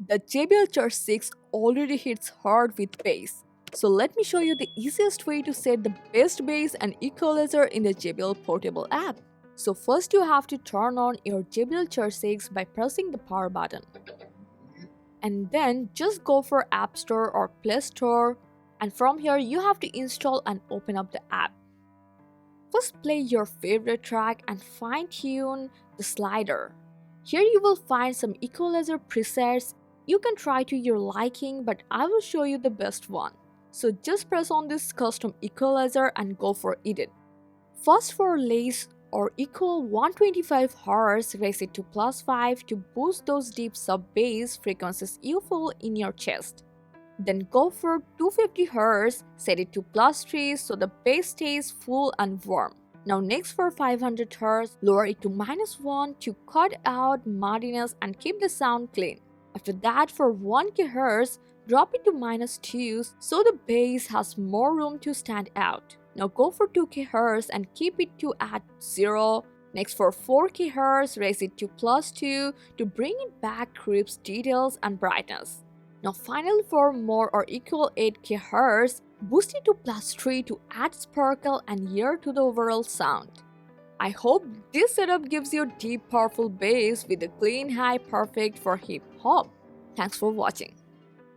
The JBL Charge 6 already hits hard with bass. So let me show you the easiest way to set the best bass and equalizer in the JBL Portable app. So first you have to turn on your JBL Charge 6 by pressing the power button. And then just go for App Store or Play Store, and from here you have to install and open up the app. First play your favorite track and fine-tune the slider. Here you will find some equalizer presets. You can try to your liking, but I will show you the best one. So just press on this custom equalizer and go for edit. First for lace or equal 125 Hz, raise it to +5 to boost those deep sub-bass frequencies you feel in your chest. Then go for 250 Hz, set it to +3 so the bass stays full and warm. Now next for 500 Hz, lower it to -1 to cut out muddiness and keep the sound clean. After that for 1 kHz, drop it to -2 so the bass has more room to stand out. Now go for 2 kHz and keep it to at 0. Next for 4 kHz, raise it to +2 to bring it back crisp details and brightness. Now finally for more or equal 8 kHz, boost it to +3 to add sparkle and ear to the overall sound. I hope this setup gives you deep powerful bass with a clean high perfect for hip hop. Thanks for watching.